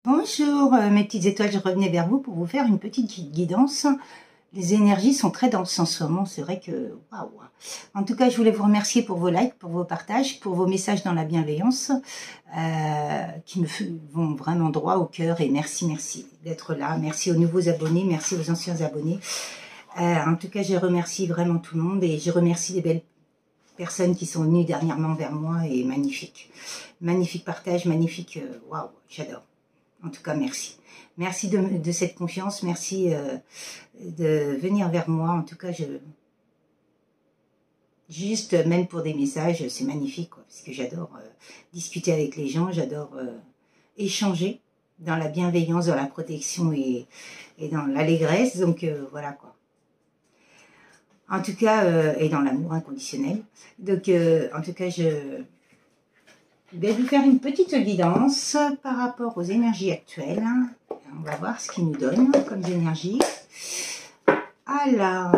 Bonjour mes petites étoiles, je revenais vers vous pour vous faire une petite guidance. Les énergies sont très denses en ce moment, c'est vrai que waouh. En tout cas, je voulais vous remercier pour vos likes, pour vos partages, pour vos messages dans la bienveillance qui me vont vraiment droit au cœur. Et merci d'être là. Merci aux nouveaux abonnés, merci aux anciens abonnés. En tout cas, je remercie vraiment tout le monde et je remercie les belles personnes qui sont venues dernièrement vers moi et magnifique. Magnifique partage, magnifique, waouh, j'adore. En tout cas, merci. Merci de cette confiance, merci de venir vers moi. En tout cas, juste même pour des messages, c'est magnifique, quoi, parce que j'adore discuter avec les gens, j'adore échanger dans la bienveillance, dans la protection et dans l'allégresse. Donc voilà quoi. En tout cas, et dans l'amour inconditionnel. Donc en tout cas, je vais vous faire une petite guidance par rapport aux énergies actuelles. On va voir ce qu'ils nous donnent comme énergie. Alors,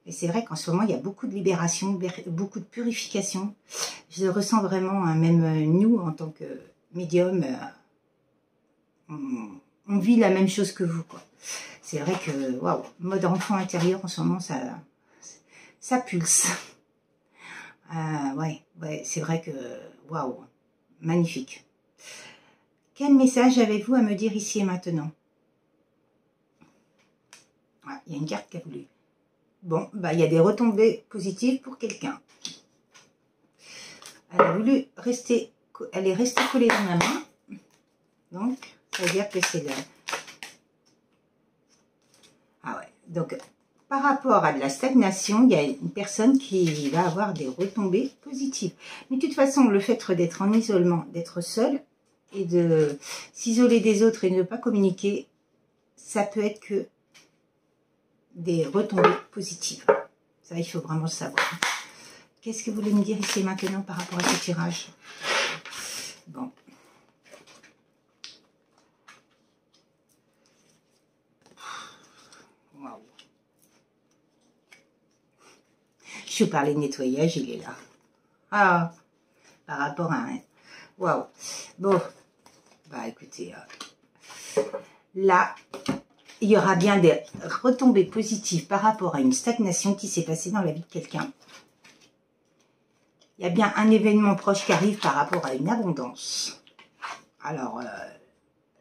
et c'est vrai qu'en ce moment, il y a beaucoup de libération, beaucoup de purification. Je ressens vraiment, même nous, en tant que médium, on vit la même chose que vous, quoi. C'est vrai que, waouh, mode enfant intérieur, en ce moment, ça pulse. Ouais, c'est vrai que, waouh, magnifique. Quel message avez-vous à me dire ici et maintenant? Ah, il y a une carte qui a voulu. Bon, bah, il y a des retombées positives pour quelqu'un. Elle a voulu rester, elle est restée collée dans la main. Donc, ça veut dire que c'est là. Ah ouais, donc, par rapport à de la stagnation, il y a une personne qui va avoir des retombées positives. Mais de toute façon, le fait d'être en isolement, d'être seul et de s'isoler des autres et de ne pas communiquer, ça peut être que des retombées positives. Ça, il faut vraiment le savoir. Qu'est-ce que vous voulez me dire ici et maintenant par rapport à ce tirage? Bon. Waouh. Je parlais de nettoyage, il est là. Ah, par rapport à un... Waouh. Bon, bah écoutez, là, il y aura bien des retombées positives par rapport à une stagnation qui s'est passée dans la vie de quelqu'un. Il y a bien un événement proche qui arrive par rapport à une abondance. Alors,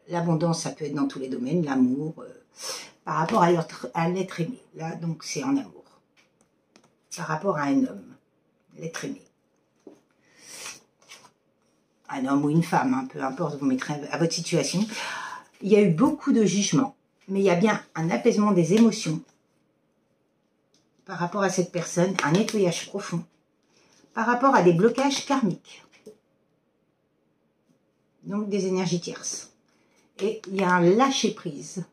l'abondance, ça peut être dans tous les domaines, l'amour, par rapport à l'être aimé. Là, donc, c'est en amour. Par rapport à un homme, l'être aimé. Un homme ou une femme, hein, peu importe, vous mettrez à votre situation. Il y a eu beaucoup de jugements, mais il y a bien un apaisement des émotions par rapport à cette personne, un nettoyage profond, par rapport à des blocages karmiques, donc des énergies tierces. Et il y a un lâcher-prise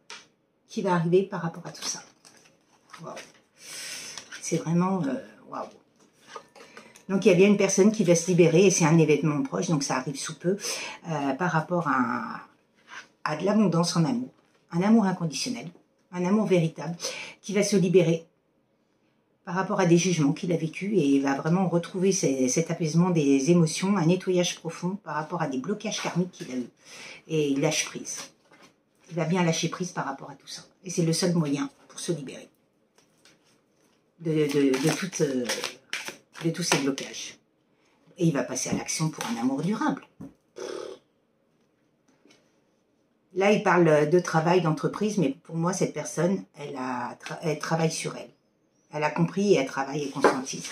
qui va arriver par rapport à tout ça. Wow. C'est vraiment... waouh. Donc il y a bien une personne qui va se libérer et c'est un événement proche, donc ça arrive sous peu, par rapport à de l'abondance en amour. Un amour inconditionnel, un amour véritable, qui va se libérer par rapport à des jugements qu'il a vécu et il va vraiment retrouver cet apaisement des émotions, un nettoyage profond par rapport à des blocages karmiques qu'il a eu. Et il lâche prise. Il va bien lâcher prise par rapport à tout ça. Et c'est le seul moyen pour se libérer de tous ces blocages. Et il va passer à l'action pour un amour durable. Là, il parle de travail, d'entreprise, mais pour moi, cette personne, elle travaille sur elle. Elle a compris et elle travaille et conscientise.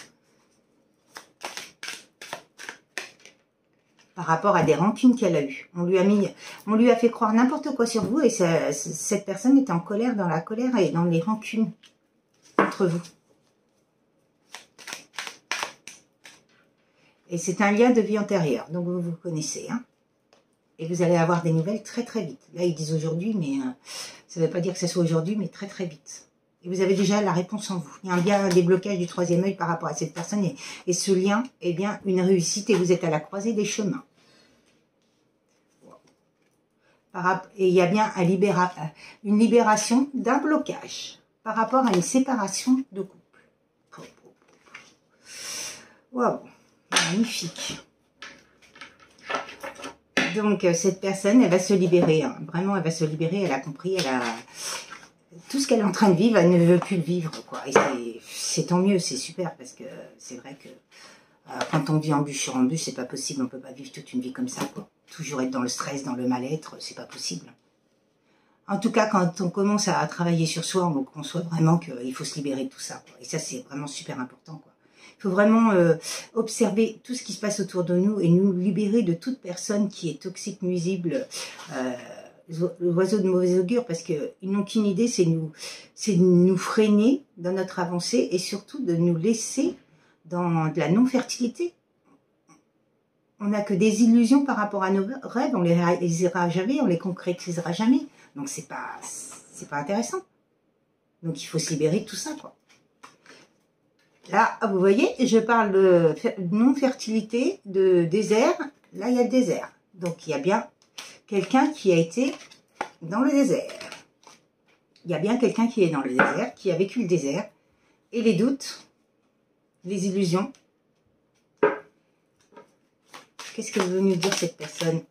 Par rapport à des rancunes qu'elle a eues. On lui a fait croire n'importe quoi sur vous et cette personne était en colère, dans la colère et dans les rancunes entre vous. Et c'est un lien de vie antérieure, donc vous vous connaissez, hein. Et vous allez avoir des nouvelles très vite. Là, ils disent aujourd'hui, mais ça ne veut pas dire que ce soit aujourd'hui, mais très vite. Et vous avez déjà la réponse en vous. Il y a bien un déblocage du troisième œil par rapport à cette personne. Et ce lien est bien une réussite et vous êtes à la croisée des chemins. Et il y a bien une libération d'un blocage par rapport à une séparation de couple. Waouh, magnifique. Donc, cette personne, elle va se libérer. Hein. Vraiment, elle va se libérer. Elle a compris. Elle a... Tout ce qu'elle est en train de vivre, elle ne veut plus le vivre, quoi. Et c'est tant mieux, c'est super. Parce que c'est vrai que quand on vit en bûche sur en bûche, c'est pas possible. On peut pas vivre toute une vie comme ça, quoi. Toujours être dans le stress, dans le mal-être, c'est pas possible. En tout cas, quand on commence à travailler sur soi, on conçoit vraiment qu'il faut se libérer de tout ça, quoi. Et ça, c'est vraiment super important, quoi. Il faut vraiment observer tout ce qui se passe autour de nous et nous libérer de toute personne qui est toxique, nuisible, oiseau de mauvais augure, parce qu'ils n'ont qu'une idée, c'est de nous freiner dans notre avancée et surtout de nous laisser dans de la non-fertilité. On n'a que des illusions par rapport à nos rêves, on les réalisera jamais, on les concrétisera jamais. Donc c'est pas intéressant. Donc il faut se libérer de tout ça, quoi. Là, vous voyez, je parle de non-fertilité, de désert. Là, il y a le désert. Donc il y a bien quelqu'un qui a été dans le désert. Il y a bien quelqu'un qui est dans le désert, qui a vécu le désert. Et les doutes, les illusions. Qu'est-ce que veut nous dire cette personne?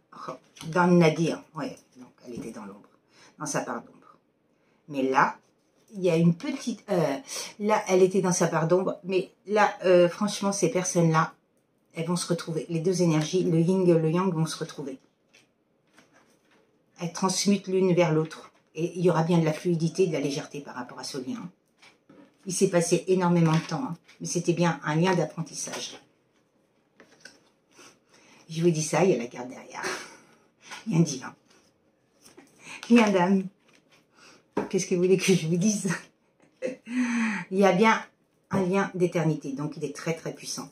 Dans Nadir, ouais, donc elle était dans l'ombre, dans sa part d'ombre. Mais là, il y a une petite... là, elle était dans sa part d'ombre, mais là, franchement, ces personnes-là, elles vont se retrouver. Les deux énergies, le yin et le yang, vont se retrouver. Elles transmutent l'une vers l'autre. Et il y aura bien de la fluidité, de la légèreté par rapport à ce lien. Il s'est passé énormément de temps, hein, mais c'était bien un lien d'apprentissage. Je vous dis ça, il y a la carte derrière. Lien divin. Lien d'âme. Qu'est-ce que vous voulez que je vous dise? Il y a bien un lien d'éternité, donc il est très très puissant.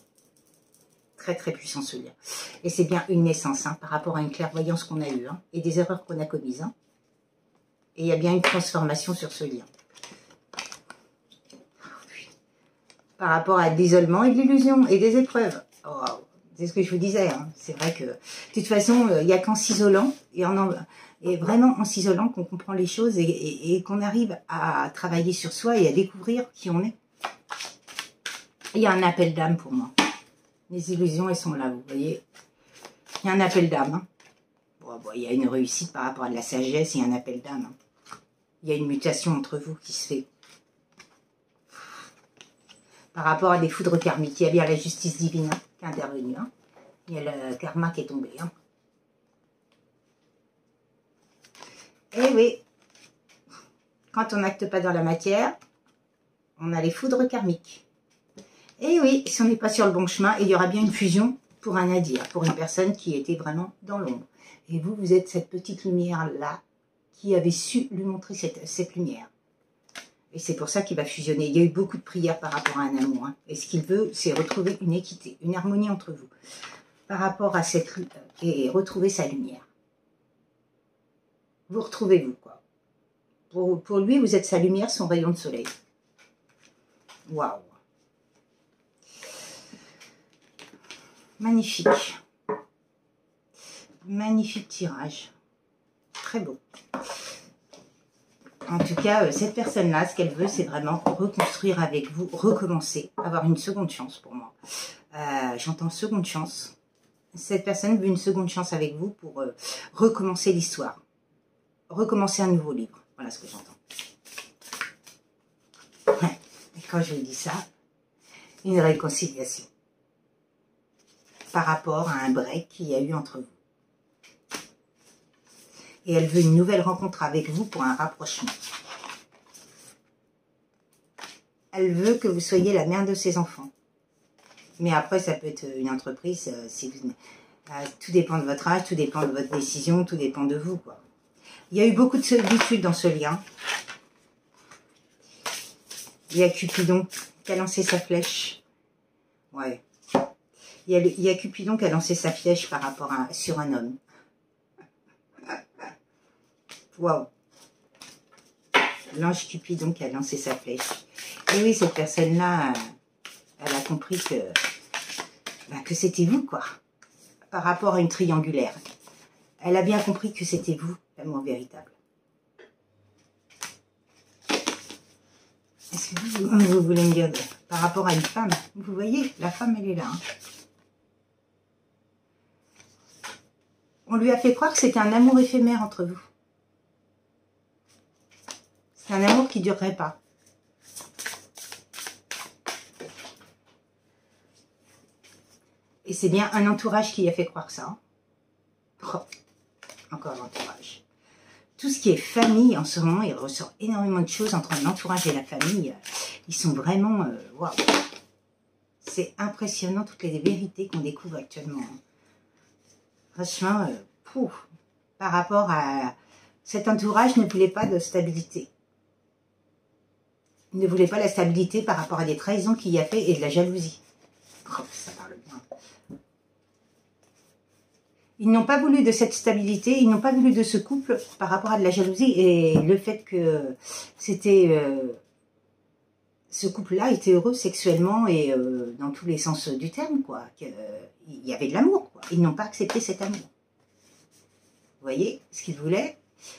Très très puissant ce lien. Et c'est bien une naissance, hein, par rapport à une clairvoyance qu'on a eue, hein, et des erreurs qu'on a commises. Hein. Et il y a bien une transformation sur ce lien. Par rapport à l'isolement et de l'illusion et des épreuves. Oh, c'est ce que je vous disais, hein. C'est vrai que, de toute façon, il n'y a qu'en s'isolant, et vraiment en s'isolant qu'on comprend les choses et qu'on arrive à travailler sur soi et à découvrir qui on est. Il y a un appel d'âme pour moi. Les illusions, elles sont là, vous voyez. Il y a un appel d'âme. Hein. Bon, il y a une réussite par rapport à de la sagesse, il y a un appel d'âme. Hein. Il y a une mutation entre vous qui se fait. Par rapport à des foudres karmiques, il y a bien la justice divine, hein, qui est intervenue. Hein. Il y a le karma qui est tombé. Hein. Eh oui, quand on n'acte pas dans la matière, on a les foudres karmiques. Et oui, si on n'est pas sur le bon chemin, il y aura bien une fusion pour un nadir, pour une personne qui était vraiment dans l'ombre. Et vous, vous êtes cette petite lumière-là qui avait su lui montrer cette lumière. Et c'est pour ça qu'il va fusionner. Il y a eu beaucoup de prières par rapport à un amour. Hein. Et ce qu'il veut, c'est retrouver une équité, une harmonie entre vous. Par rapport à cette... et retrouver sa lumière. Vous retrouvez-vous, quoi. Pour lui, vous êtes sa lumière, son rayon de soleil. Waouh. Magnifique. Magnifique tirage. Très beau. En tout cas, cette personne-là, ce qu'elle veut, c'est vraiment reconstruire avec vous, recommencer, avoir une seconde chance pour moi. J'entends seconde chance. Cette personne veut une seconde chance avec vous pour recommencer l'histoire. Recommencer un nouveau livre. Voilà ce que j'entends. Ouais. Et quand je vous dis ça, une réconciliation. Par rapport à un break qu'il y a eu entre vous. Et elle veut une nouvelle rencontre avec vous pour un rapprochement. Elle veut que vous soyez la mère de ses enfants. Mais après, ça peut être une entreprise. Si vous, tout dépend de votre âge, tout dépend de votre décision, tout dépend de vous, quoi. Il y a eu beaucoup de solitude dans ce lien. Il y a Cupidon qui a lancé sa flèche. Ouais. Il y a Cupidon qui a lancé sa flèche par rapport sur un homme. Waouh. L'ange Cupidon qui a lancé sa flèche. Et oui, cette personne-là, elle a compris que c'était vous, quoi. Par rapport à une triangulaire. Elle a bien compris que c'était vous, l'amour véritable. Est-ce que vous voulez me dire, par rapport à une femme, vous voyez, la femme, elle est là. Hein. On lui a fait croire que c'était un amour éphémère entre vous. C'est un amour qui ne durerait pas. Et c'est bien un entourage qui a fait croire ça. Oh, encore l'entourage. Tout ce qui est famille, en ce moment, il ressort énormément de choses entre l'entourage et la famille. Ils sont vraiment... waouh. C'est impressionnant, toutes les vérités qu'on découvre actuellement. Franchement, par rapport à... Cet entourage ne voulait pas de stabilité. Il ne voulait pas la stabilité par rapport à des trahisons qu'il y a fait et de la jalousie. Oh, ça parle bien. Ils n'ont pas voulu de cette stabilité, ils n'ont pas voulu de ce couple par rapport à de la jalousie et le fait que c'était... ce couple-là était heureux sexuellement et dans tous les sens du terme, quoi. Il y avait de l'amour, quoi. Ils n'ont pas accepté cet amour. Vous voyez, ce qu'ils voulaient,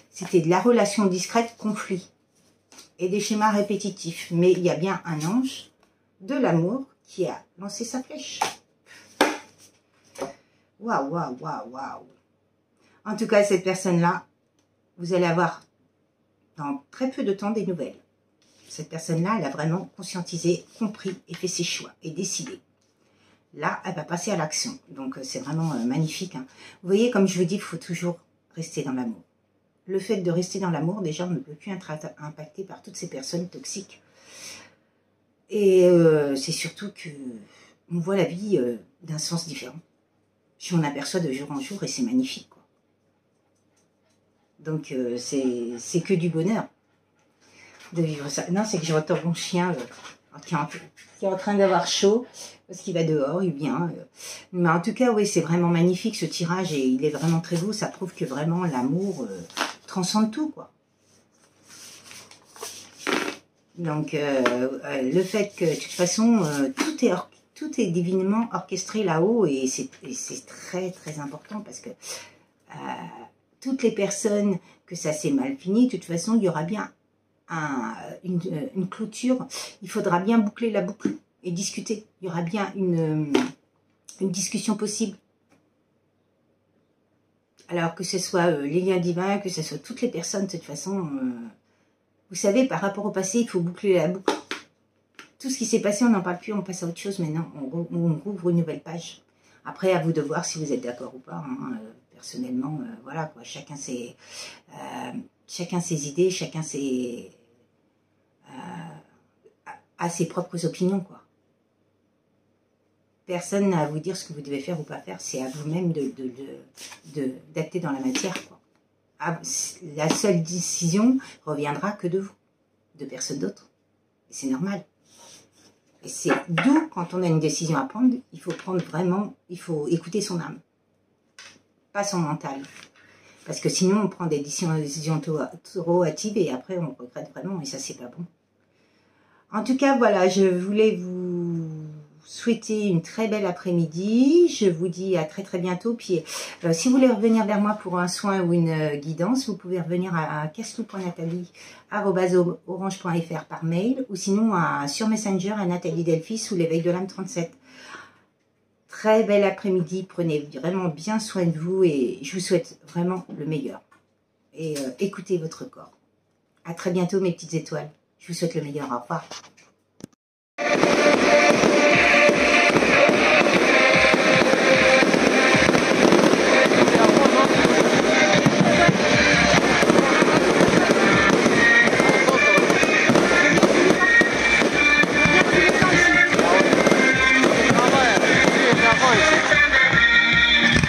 c'était de la relation discrète, conflit et des schémas répétitifs. Mais il y a bien un ange de l'amour qui a lancé sa flèche. Waouh, waouh, waouh, waouh. En tout cas, cette personne-là, vous allez avoir dans très peu de temps des nouvelles. Cette personne-là, elle a vraiment conscientisé, compris et fait ses choix et décidé. Là, elle va passer à l'action. Donc, c'est vraiment magnifique. Hein. Vous voyez, comme je vous dis, il faut toujours rester dans l'amour. Le fait de rester dans l'amour, déjà, on ne peut plus être impacté par toutes ces personnes toxiques. Et c'est surtout que on voit la vie d'un sens différent. Je m'en aperçois de jour en jour et c'est magnifique, quoi. Donc, c'est que du bonheur de vivre ça. Non, c'est que je retrouve mon chien qui est en train d'avoir chaud parce qu'il va dehors, il vient. Mais en tout cas, oui, c'est vraiment magnifique ce tirage et il est vraiment très beau. Ça prouve que vraiment l'amour transcende tout, quoi. Donc, le fait que, de toute façon, tout est divinement orchestré là-haut et c'est très, très important parce que toutes les personnes que ça s'est mal fini, de toute façon, il y aura bien une clôture. Il faudra bien boucler la boucle et discuter. Il y aura bien une discussion possible. Alors que ce soit les liens divins, que ce soit toutes les personnes, de toute façon, vous savez, par rapport au passé, il faut boucler la boucle. Tout ce qui s'est passé, on n'en parle plus, on passe à autre chose maintenant. On rouvre une nouvelle page. Après, à vous de voir si vous êtes d'accord ou pas. Hein. Personnellement, voilà, quoi. Chacun ses idées, chacun a ses propres opinions, quoi. Personne n'a à vous dire ce que vous devez faire ou pas faire. C'est à vous-même d'acter dans la matière, quoi. La seule décision reviendra que de vous, de personne d'autre. Et c'est normal. Et c'est d'où, quand on a une décision à prendre, il faut prendre vraiment, il faut écouter son âme, pas son mental. Parce que sinon, on prend des décisions trop hâtives et après, on regrette vraiment et ça, c'est pas bon. En tout cas, voilà, je voulais vous souhaiter une très belle après-midi. Je vous dis à très très bientôt. Puis, si vous voulez revenir vers moi pour un soin ou une guidance, vous pouvez revenir à castelou.nathalie@orange.fr par mail ou sinon sur Messenger à Nathalie Delphi sous l'éveil de l'âme 37. Très bel après-midi. Prenez vraiment bien soin de vous et je vous souhaite vraiment le meilleur. Et écoutez votre corps. À très bientôt mes petites étoiles. Je vous souhaite le meilleur. Au revoir.